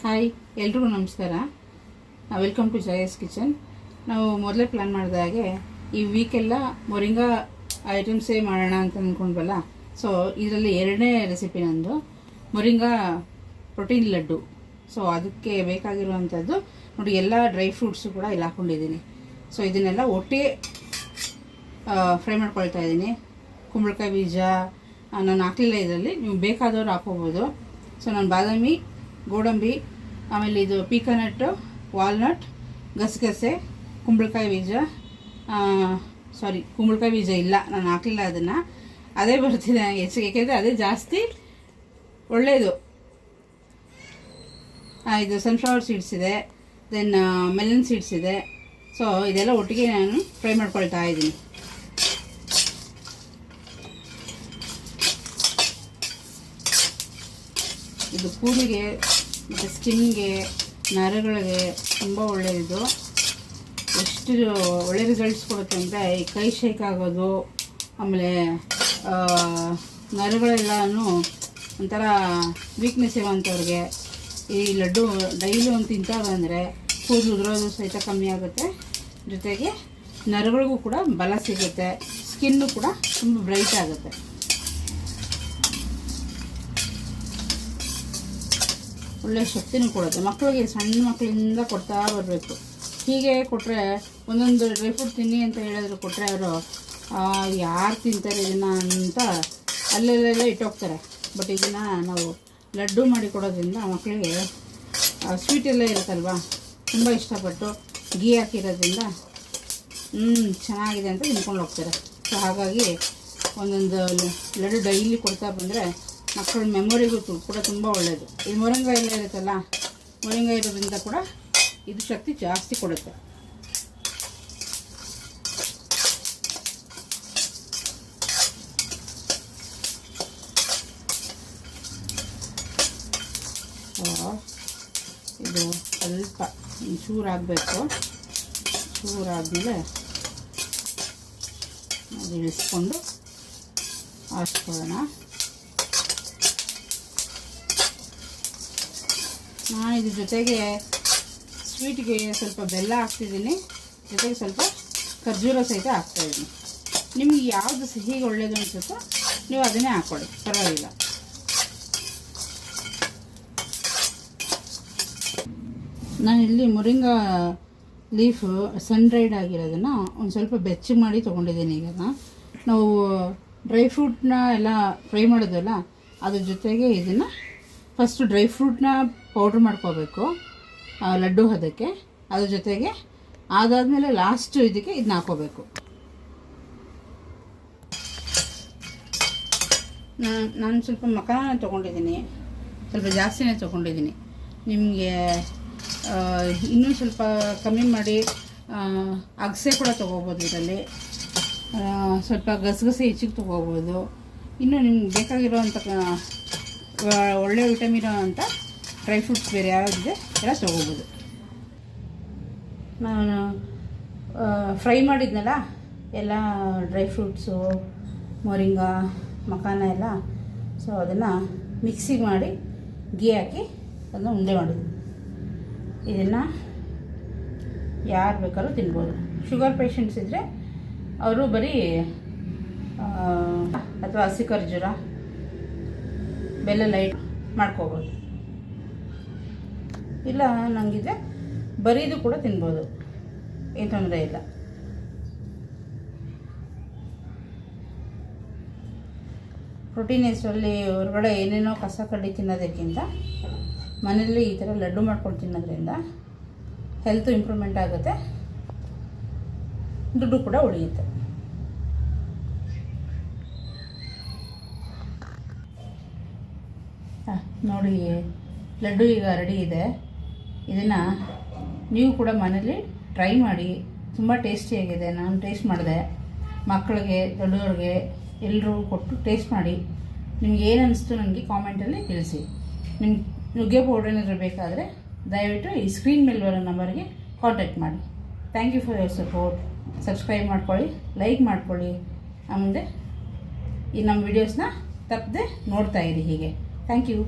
Hi, ಎಲ್ರಿಗೂ ನಮಸ್ಕಾರ. Welcome to Jaya's kitchen. ನಾವು ಮೊದಲೇ ಪ್ಲ್ಯಾನ್ ಮಾಡಿದ ಹಾಗೆ ಈ ವೀಕೆಲ್ಲ ಮೊರಿಂಗಾ ಐಟಮ್ಸೇ ಮಾಡೋಣ ಅಂತ ಅಂದ್ಕೊಂಡ್ವಲ್ಲ. ಸೊ ಇದರಲ್ಲಿ ಎರಡನೇ ರೆಸಿಪಿ ನಂದು ಮೊರಿಂಗಾ ಪ್ರೋಟೀನ್ ಲಡ್ಡು. ಸೊ ಅದಕ್ಕೆ ಬೇಕಾಗಿರುವಂಥದ್ದು ನೋಡಿ, ಎಲ್ಲ ಡ್ರೈ ಫ್ರೂಟ್ಸು ಕೂಡ ಇಲ್ಲಿ ಹಾಕ್ಕೊಂಡಿದ್ದೀನಿ. ಸೊ ಇದನ್ನೆಲ್ಲ ಒಟ್ಟಿಗೆ ಫ್ರೈ ಮಾಡ್ಕೊಳ್ತಾ ಇದ್ದೀನಿ. ಕುಂಬಳಕಾಯಿ ಬೀಜ ನಾನು ಹಾಕಲಿಲ್ಲ ಇದರಲ್ಲಿ, ನೀವು ಬೇಕಾದವ್ರು ಹಾಕ್ಕೋಬೋದು. ಸೊ ನಾನು ಬಾದಾಮಿ, ಗೋಡಂಬಿ, ಆಮೇಲೆ ಇದು ಪೀಕನಟ್ಟು, ವಾಲ್ನಟ್, ಗಸಗಸೆ, ಕುಂಬಳಕಾಯಿ ಬೀಜ, ಕುಂಬಳಕಾಯಿ ಬೀಜ ಇಲ್ಲ, ನಾನು ಹಾಕಲಿಲ್ಲ ಅದನ್ನು. ಅದೇ ಬರ್ತಿದೆ ಹೆಚ್ಚಿಗೆ, ಏಕೆಂದರೆ ಅದೇ ಜಾಸ್ತಿ ಒಳ್ಳೆಯದು. ಇದು ಸನ್ಫ್ಲವರ್ ಸೀಡ್ಸ್ ಇದೆ, ದೆನ್ ಮೆಲನ್ ಸೀಡ್ಸ್ ಇದೆ. ಸೊ ಇದೆಲ್ಲ ಒಟ್ಟಿಗೆ ನಾನು ಫ್ರೈ ಮಾಡ್ಕೊಳ್ತಾ ಇದ್ದೀನಿ. ಇದು ಕೂದಲಿಗೆ ಮತ್ತು ಸ್ಕಿನ್ಗೆ, ನರಗಳಿಗೆ ತುಂಬ ಒಳ್ಳೆಯದು. ಎಷ್ಟು ಒಳ್ಳೆ ರಿಸಲ್ಟ್ಸ್ ಕೊಡುತ್ತೆ ಅಂದರೆ ಈ ಕೈ ಶೇಕ್ ಆಗೋದು, ಆಮೇಲೆ ನರಗಳೆಲ್ಲನೂ ಒಂಥರ ವೀಕ್ನೆಸ್ ಇರೋವಂಥವ್ರಿಗೆ ಈ ಲಡ್ಡು ಡೈಲಿ ಒಂದು ತಿಂತಾ ಬಂದರೆ ಕೂದಲು ಉದುರೋದು ಸಹಿತ ಕಮ್ಮಿ ಆಗುತ್ತೆ. ಜೊತೆಗೆ ನರಗಳಿಗೂ ಕೂಡ ಬಲ ಸಿಗುತ್ತೆ, ಸ್ಕಿನ್ನು ಕೂಡ ತುಂಬ ಬ್ರೈಟ್ ಆಗುತ್ತೆ. ಒಳ್ಳೆ ಶಕ್ತಿನೂ ಕೊಡುತ್ತೆ. ಮಕ್ಕಳಿಗೆ ಸಣ್ಣ ಮಕ್ಕಳಿಂದ ಕೊಡ್ತಾ ಬರಬೇಕು. ಹೀಗೆ ಕೊಟ್ಟರೆ ಒಂದೊಂದು ಡ್ರೈ ಫ್ರೂಟ್ ತಿನ್ನಿ ಅಂತ ಹೇಳಿದ್ರು ಕೊಟ್ಟರೆ ಅವರು ಯಾರು ತಿಂತಾರೆ ಇದನ್ನು ಅಂತ ಅಲ್ಲೆಲ್ಲ ಇಟ್ಟೋಗ್ತಾರೆ. ಬಟ್ ಇದನ್ನು ನಾವು ಲಡ್ಡು ಮಾಡಿ ಕೊಡೋದ್ರಿಂದ ಮಕ್ಕಳಿಗೆ ಸ್ವೀಟ್ ಎಲ್ಲ ಇರುತ್ತಲ್ವ, ತುಂಬ ಇಷ್ಟಪಟ್ಟು ಗೀ ಹಾಕಿರೋದ್ರಿಂದ ಚೆನ್ನಾಗಿದೆ ಅಂತ ತಿನ್ಕೊಂಡು ಹೋಗ್ತಾರೆ. ಸೊ ಹಾಗಾಗಿ ಒಂದೊಂದು ಲಡ್ಡು ಡೈಲಿ ಕೊಡ್ತಾ ಬಂದರೆ ಮಕ್ಕಳ ಮೆಮೊರಿಗೂ ಕೂಡ ತುಂಬ ಒಳ್ಳೆಯದು. ಈ ಮೊರಿಂಗಾ ಎಲ್ಲ ಇರುತ್ತಲ್ಲ, ಮೊರಿಂಗಾ ಇರೋದ್ರಿಂದ ಕೂಡ ಇದು ಶಕ್ತಿ ಜಾಸ್ತಿ ಕೊಡುತ್ತೆ. ಇದು ಸ್ವಲ್ಪ ಚೂರಾಗಬೇಕು. ಚೂರಾದಮೇಲೆ ಅದು ಇಳಿಸ್ಕೊಂಡು ಹಾಕ್ಕೊಳ್ಳೋಣ. ನಾನು ಇದ್ರ ಜೊತೆಗೆ ಸ್ವೀಟ್ಗೆ ಸ್ವಲ್ಪ ಬೆಲ್ಲ ಹಾಕ್ತಿದ್ದೀನಿ, ಜೊತೆಗೆ ಸ್ವಲ್ಪ ಖರ್ಜೂರ ಸಹಿತ ಹಾಕ್ತಾಯಿದ್ದೀನಿ. ನಿಮಗೆ ಯಾವುದು ಸಿಹಿಗೆ ಒಳ್ಳೆಯದು ಅನಿಸುತ್ತೋ ನೀವು ಅದನ್ನೇ ಹಾಕ್ಕೊಳ್ಳಿ, ಪರವಾಗಿಲ್ಲ. ನಾನಿಲ್ಲಿ ಮೊರಿಂಗಾ ಲೀಫು ಸನ್ ಡ್ರೈಡ್ ಆಗಿರೋದನ್ನು ಒಂದು ಸ್ವಲ್ಪ ಬೆಚ್ಚಗೆ ಮಾಡಿ ತೊಗೊಂಡಿದ್ದೀನಿ. ಈಗ ನಾವು ಡ್ರೈ ಫ್ರೂಟ್ನ ಎಲ್ಲ ಫ್ರೈ ಮಾಡೋದಲ್ಲ, ಅದ್ರ ಜೊತೆಗೆ ಇದನ್ನು ಫಸ್ಟು ಡ್ರೈ ಫ್ರೂಟ್ನ ಪೌಡ್ರ್ ಮಾಡ್ಕೋಬೇಕು ಲಡ್ಡು ಅದಕ್ಕೆ. ಅದ್ರ ಜೊತೆಗೆ ಅದಾದಮೇಲೆ ಲಾಸ್ಟು ಇದಕ್ಕೆ ಇದನ್ನ ಹಾಕೋಬೇಕು. ನಾನು ಸ್ವಲ್ಪ ಮಖಾನ ತೊಗೊಂಡಿದ್ದೀನಿ, ಸ್ವಲ್ಪ ಜಾಸ್ತಿನೇ ತೊಗೊಂಡಿದ್ದೀನಿ. ನಿಮಗೆ ಇನ್ನೂ ಸ್ವಲ್ಪ ಕಮ್ಮಿ ಮಾಡಿ ಅಗಸೆ ಕೂಡ ತೊಗೋಬೋದು. ಇದರಲ್ಲಿ ಸ್ವಲ್ಪ ಗಸಗಸೆ ಹೆಚ್ಚಿಗೆ ತೊಗೋಬೋದು. ಇನ್ನೂ ನಿಮ್ಗೆ ಬೇಕಾಗಿರೋವಂಥ ಒಳ್ಳೆ ವಿಟಮಿನ್ ಅಂತ ಡ್ರೈ ಫ್ರೂಟ್ಸ್ ಬೇರೆ ಯಾವುದಿದೆ ಎಲ್ಲ ತೊಗೋಬೋದು. ನಾನು ಫ್ರೈ ಮಾಡಿದ್ನಲ್ಲ ಎಲ್ಲ ಡ್ರೈ ಫ್ರೂಟ್ಸು, ಮೊರಿಂಗಾ, ಮಖಾನ ಎಲ್ಲ. ಸೊ ಅದನ್ನು ಮಿಕ್ಸಿಗೆ ಮಾಡಿ ಗೀ ಹಾಕಿ ಅದನ್ನು ಉಂಡೆ ಮಾಡಿದ್ವಿ. ಇದನ್ನು ಯಾರು ಬೇಕಾದ್ರೂ ತಿನ್ಬೋದು. ಶುಗರ್ ಪೇಷಂಟ್ಸ್ ಇದ್ದರೆ ಅವರು ಬರೀ ಅಥವಾ ಹಸಿ ಖರ್ಜೂರ, ಬೆಲ್ಲ ಲೈಟ್ ಮಾಡ್ಕೋಬೋದು. ಇಲ್ಲ ನನಗಿದೆ ಬರೀದು ಕೂಡ ತಿನ್ಬೋದು, ಏನು ತೊಂದರೆ ಇಲ್ಲ. ಪ್ರೋಟೀನ್ ಹೆಸರಲ್ಲಿ ಹೊರಗಡೆ ಏನೇನೋ ಕಸ ಕಡ್ಡಿ ತಿನ್ನೋದಕ್ಕಿಂತ ಮನೆಯಲ್ಲಿ ಈ ಥರ ಲಡ್ಡು ಮಾಡ್ಕೊಂಡು ತಿನ್ನೋದ್ರಿಂದ ಹೆಲ್ತು ಇಂಪ್ರೂವ್ಮೆಂಟ್ ಆಗುತ್ತೆ, ದುಡ್ಡು ಕೂಡ ಉಳಿಯುತ್ತೆ. ನೋಡಿ, ಲಡ್ಡು ಈಗ ರೆಡಿ ಇದೆ. ಇದನ್ನು ನೀವು ಕೂಡ ಮನೇಲಿ ಟ್ರೈ ಮಾಡಿ, ತುಂಬ ಟೇಸ್ಟಿಯಾಗಿದೆ. ನಾನು ಟೇಸ್ಟ್ ಮಾಡಿದೆ, ಮಕ್ಕಳಿಗೆ, ದೊಡ್ಡವ್ರಿಗೆ ಎಲ್ಲರೂ ಕೊಟ್ಟು ಟೇಸ್ಟ್ ಮಾಡಿ ನಿಮ್ಗೆ ಏನು ಅನ್ನಿಸ್ತು ನನಗೆ ಕಾಮೆಂಟಲ್ಲಿ ತಿಳಿಸಿ. ನಿಮ್ಗೆ ನುಗ್ಗೆ ಪೌಡ್ರ್ ಏನಾದರೂ ಬೇಕಾದರೆ ದಯವಿಟ್ಟು ಈ ಸ್ಕ್ರೀನ್ ಮೇಲೆ ಬರೋ ನಂಬರ್ಗೆ ಕಾಂಟ್ಯಾಕ್ಟ್ ಮಾಡಿ. Thank you for your support. Subscribe ಮಾಡ್ಕೊಳ್ಳಿ, ಲೈಕ್ ಮಾಡ್ಕೊಳ್ಳಿ. ಆಮೇಲೆ ಈ ನಮ್ಮ ವೀಡಿಯೋಸ್ನ ತಪ್ಪದೆ ನೋಡ್ತಾಯಿರಿ ಹೀಗೆ. Thank you.